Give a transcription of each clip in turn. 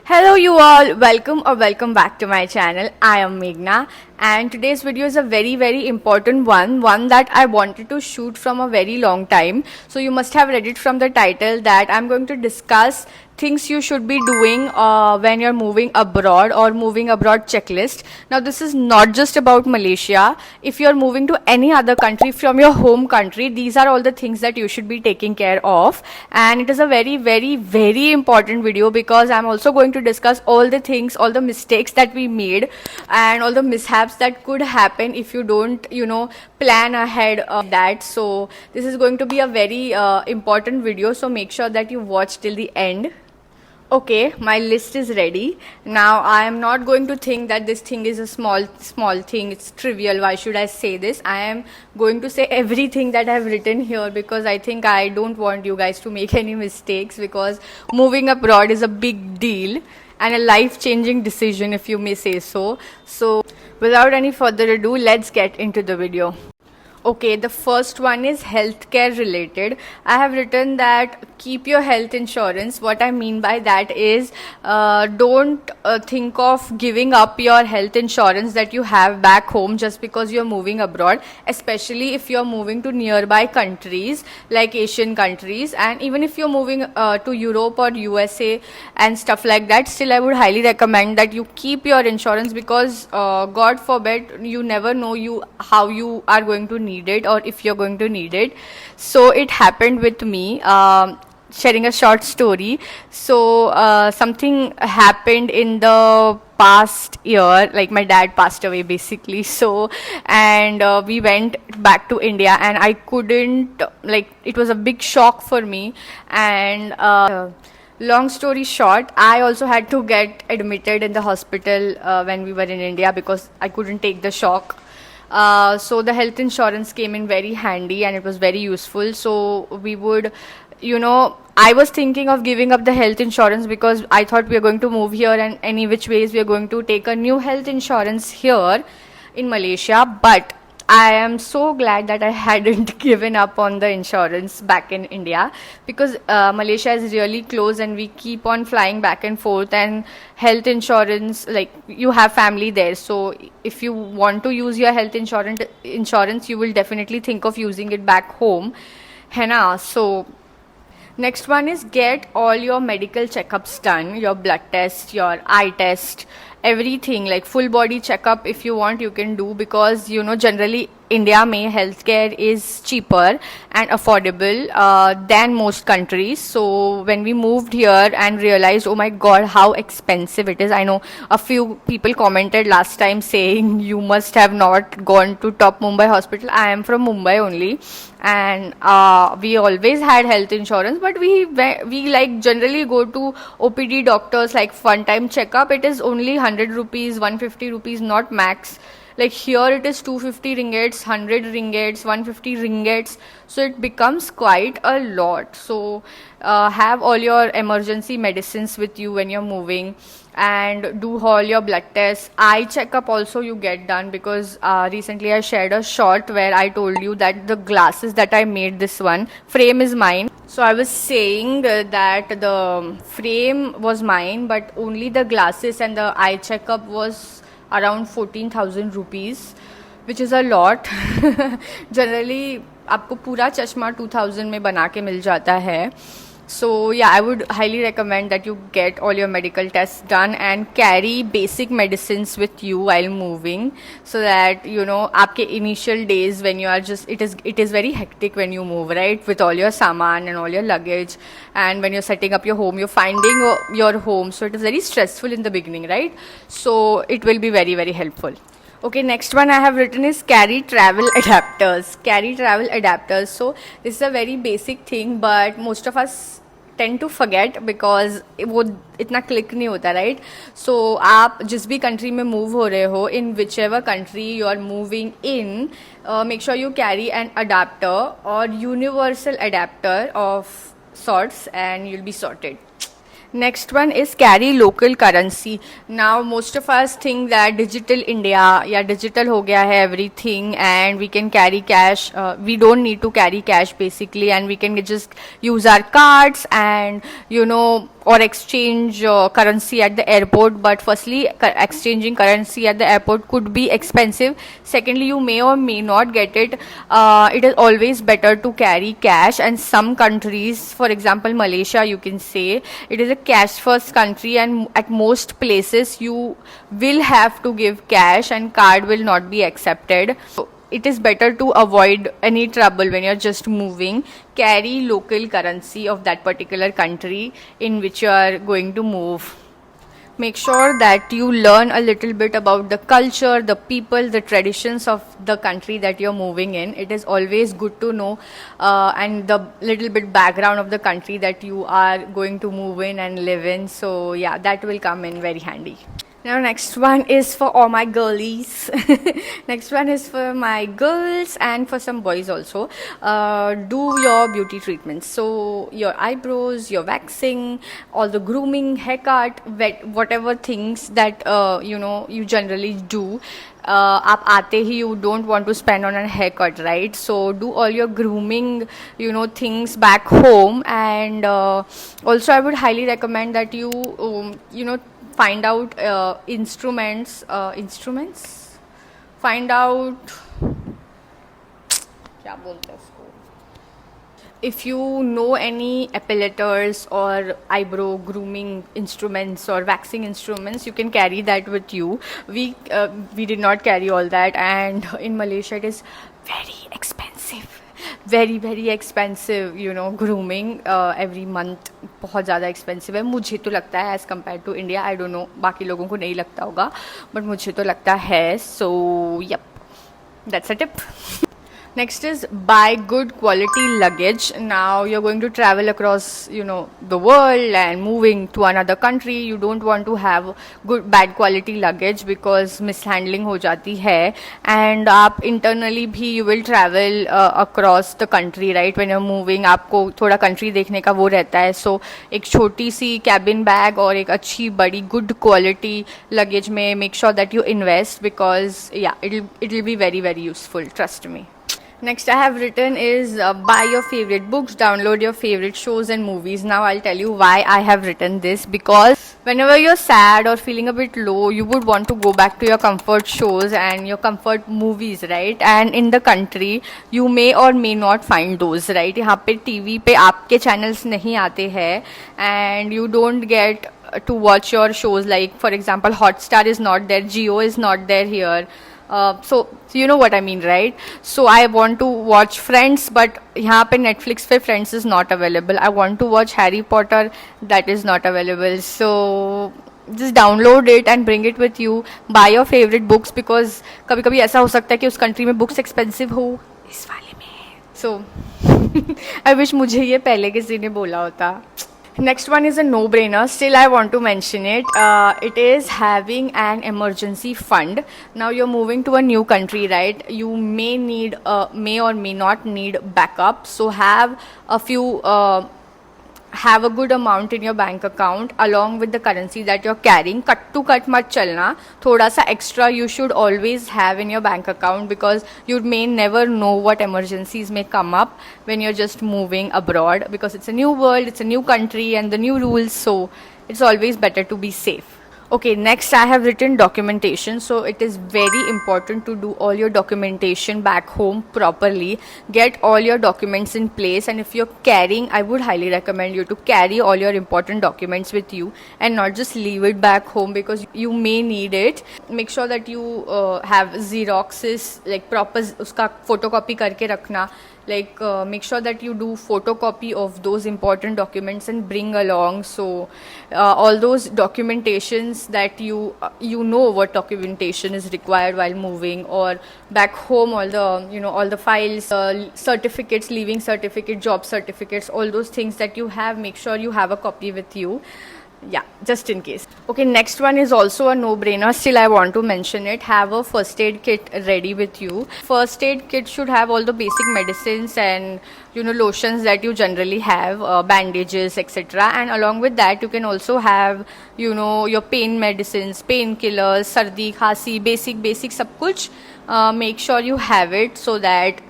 Hello you all, welcome or welcome back to my channel. I am Meghna and today's video is a very important one that I wanted to shoot from a very long time. So you must have read it from the title that I'm going to discuss things you should be doing when you're moving abroad or moving abroad checklist. Now this is not just about Malaysia. If you're moving to any other country from your home country, these are all the things that you should be taking care of, and it is a very important video because I'm also going to discuss all the things, all the mistakes that we made and all the mishaps that could happen if you don't plan ahead of that. So this is going to be a very important video, so make sure that you watch till the end. Okay, my list is ready. Now I am not going to think that this thing is a small thing, it's trivial, why should I say this. I am going to say everything that I have written here because I think I don't want you guys to make any mistakes, because moving abroad is a big deal and a life-changing decision, if you may say so. So without any further ado, let's get into the video. Okay, the first one is healthcare related. I have written that keep your health insurance. What I mean by that is don't think of giving up your health insurance that you have back home just because you're moving abroad, especially if you're moving to nearby countries like Asian countries, and even if you're moving to Europe or USA and stuff like that. Still, I would highly recommend that you keep your insurance because God forbid, you never know how you are going to need it or if you're going to need it. So it happened with me. Sharing a short story. So something happened in the past year, like my dad passed away basically. So and we went back to India and I couldn't, like, it was a big shock for me. And long story short, I also had to get admitted in the hospital when we were in India because I couldn't take the shock. So the health insurance came in very handy and it was very useful. So we would, I was thinking of giving up the health insurance because I thought we are going to move here and any which ways we are going to take a new health insurance here in Malaysia. But I am so glad that I hadn't given up on the insurance back in India, because Malaysia is really close and we keep on flying back and forth, and health insurance, like, you have family there, so if you want to use your health insurance you will definitely think of using it back home, है ना? So next one is get all your medical checkups done, your blood test, your eye test, everything, like full body checkup if you want you can do, because generally India mein healthcare is cheaper and affordable than most countries. So when we moved here and realized, oh my god, how expensive it is. I know a few people commented last time saying you must have not gone to top Mumbai hospital. I am from Mumbai only, and we always had health insurance, but we like generally go to OPD doctors, like one time checkup. It is only 100 rupees, 150 rupees, not max. Like here it is 250 ringgits, 100 ringgits, 150 ringgits, so it becomes quite a lot. So have all your emergency medicines with you when you're moving, and do all your blood tests. Eye checkup also you get done, because recently I shared a short where I told you that the glasses that I made, this one frame is mine. So I was saying that the frame was mine, but only the glasses and the eye checkup was around 14,000 rupees, which is a lot. Generally आपको पूरा चश्मा 2000 में बना के मिल जाता है. So yeah, I would highly recommend that you get all your medical tests done and carry basic medicines with you while moving, so that आपके initial days when you are just, it is very hectic when you move, right, with all your saman and all your luggage, and when you're setting up your home, you're finding your home, so it is very stressful in the beginning, right? So it will be very helpful. Okay, next one I have written is carry travel adapters. Carry travel adapters. So this is a very basic thing, but most of us tend to forget because वो इतना click नहीं होता, right? So आप जिस भी country में move हो रहे हो, in whichever country you are moving in, make sure you carry an adapter or universal adapter of sorts and you'll be sorted. Next one is carry local currency. Now most of us think that digital India, yeah, digital ho gaya hai everything and we can carry cash. We don't need to carry cash basically, and we can just use our cards and or exchange currency at the airport. But firstly, exchanging currency at the airport could be expensive. Secondly, you may or may not get it. It is always better to carry cash, and some countries, for example Malaysia, you can say it is a cash first country, and at most places you will have to give cash and card will not be accepted. So it is better to avoid any trouble when you're just moving. Carry local currency of that particular country in which you are going to move. Make sure that you learn a little bit about the culture, the people, the traditions of the country that you're moving in. It is always good to know and the little bit background of the country that you are going to move in and live in. So yeah, that will come in very handy. Now next one is for all my girlies. Next one is for my girls and for some boys also. Do your beauty treatments. So your eyebrows, your waxing, all the grooming, haircut, whatever things that you generally do. आप आते ही you don't want to spend on a haircut, right? So do all your grooming things back home. And also I would highly recommend that you find out instruments, find out क्या बोलते हैं उसको, if you know any epilators or eyebrow grooming instruments or waxing instruments, you can carry that with you. We did not carry all that, and in Malaysia it is very expensive, very expensive, grooming every month बहुत ज़्यादा expensive है. मुझे तो लगता है as compared to India. I don't know बाकी लोगों को नहीं लगता होगा, but मुझे तो लगता है. So yep, that's a tip. Next is buy good quality luggage. Now you're going to travel across, the world and moving to another country. You don't want to have bad quality luggage because mishandling हो जाती है. And आप internally भी you will travel across the country, right? When you're moving, आपको थोड़ा country देखने का वो रहता है. So एक छोटी सी cabin bag और एक अच्छी बड़ी good quality luggage में make sure that you invest, because yeah, it'll be very useful. Trust me. Next I have written is buy your favorite books, download your favorite shows and movies. Now I'll tell you why I have written this, because whenever you're sad or feeling a bit low, you would want to go back to your comfort shows and your comfort movies, right? And in the country you may or may not find those, right? यहाँ पे TV पे आपके channels नहीं आते हैं and you don't get to watch your shows, like for example Hotstar is not there, Jio is not there here. So you know what I mean, right? So I want to watch Friends, but यहाँ पे Netflix पे Friends is not available. I want to watch Harry Potter, that is not available. So just download it and bring it with you. Buy your favorite books, because कभी कभी ऐसा हो सकता है कि उस country में books expensive हो, इस वाले में. So I wish मुझे ये पहले किसी ने बोला होता. Next one is a no-brainer. Still, I want to mention it. It is having an emergency fund. Now you're moving to a new country, right? You may or may not need backup. So have a good amount in your bank account along with the currency that you're carrying. Cut to cut mat chalna. Thoda sa extra you should always have in your bank account, because you may never know what emergencies may come up when you're just moving abroad, because it's a new world, it's a new country and the new rules. So it's always better to be safe. Okay, next I have written documentation. So it is very important to do all your documentation back home properly. Get all your documents in place, and if you're carrying, I would highly recommend you to carry all your important documents with you and not just leave it back home, because you may need it. Make sure that you have Xeroxes, like proper uska photocopy karke rakhna. Like make sure that you do photocopy of those important documents and bring along. So all those documentations that you know what documentation is required while moving, or back home, all the files, certificates, leaving certificate, job certificates, all those things that you have, make sure you have a copy with you. Yeah, just in case. Okay, next one is also a no-brainer. Still, I want to mention it. Have a first aid kit ready with you. First aid kit should have all the basic medicines and lotions that you generally have, bandages, etc. And along with that, you can also have your pain medicines, painkillers, sardi, khasi, basic sab kuch. Make sure you have it, so that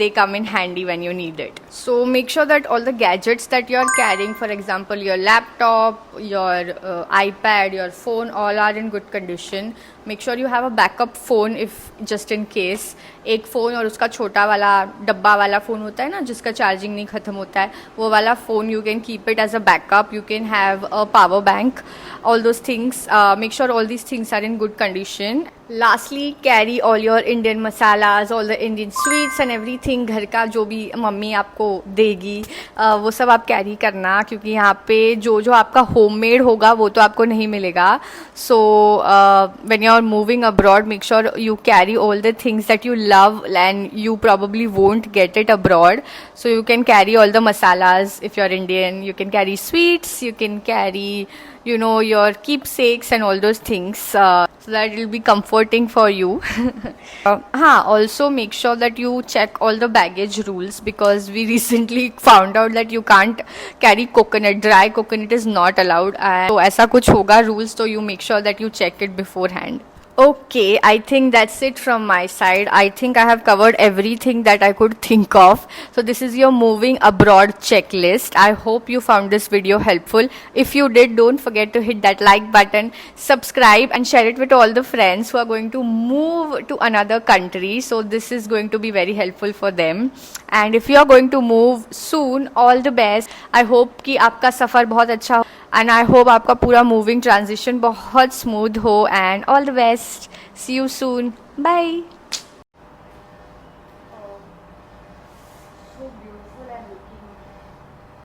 they come in handy when you need it. So make sure that all the gadgets that you're carrying, for example your laptop, your iPad, your phone, all are in good condition. Make sure you have a backup phone if just in case. एक phone और उसका छोटा वाला डब्बा वाला phone होता है ना, जिसका चार्जिंग नहीं ख़त्म होता है, वो वाला phone you can keep it as a backup. You can have a power bank. All those things, make sure all these things are in good condition. Lastly, carry all your Indian masalas, all the Indian sweets and everything. घर का जो भी mummy आपको देगी वो सब आप carry करना, क्योंकि यहाँ पे जो जो आपका होममेड होगा वो तो आपको नहीं मिलेगा. So when you are moving abroad, make sure you carry all the things that you love and you probably won't get it abroad. So you can carry all the masalas if you're Indian. You can carry sweets. You can carry your keepsakes and all those things, so that it will be comforting for you. Also make sure that you check all the baggage rules, because we recently found out that you can't carry coconut. Dry coconut is not allowed, and so ऐसा कुछ होगा rules, so you make sure that you check it beforehand. Okay, I think that's it from my side. I think I have covered everything that I could think of. So this is your moving abroad checklist. I hope you found this video helpful. If you did, don't forget to hit that like button, subscribe and share it with all the friends who are going to move to another country. So this is going to be very helpful for them. And if you are going to move soon, all the best. I hope कि आपका सफ़र बहुत अच्छा हो, and I hope आपका पूरा moving transition बहुत smooth हो, and all the best. See you soon. Bye.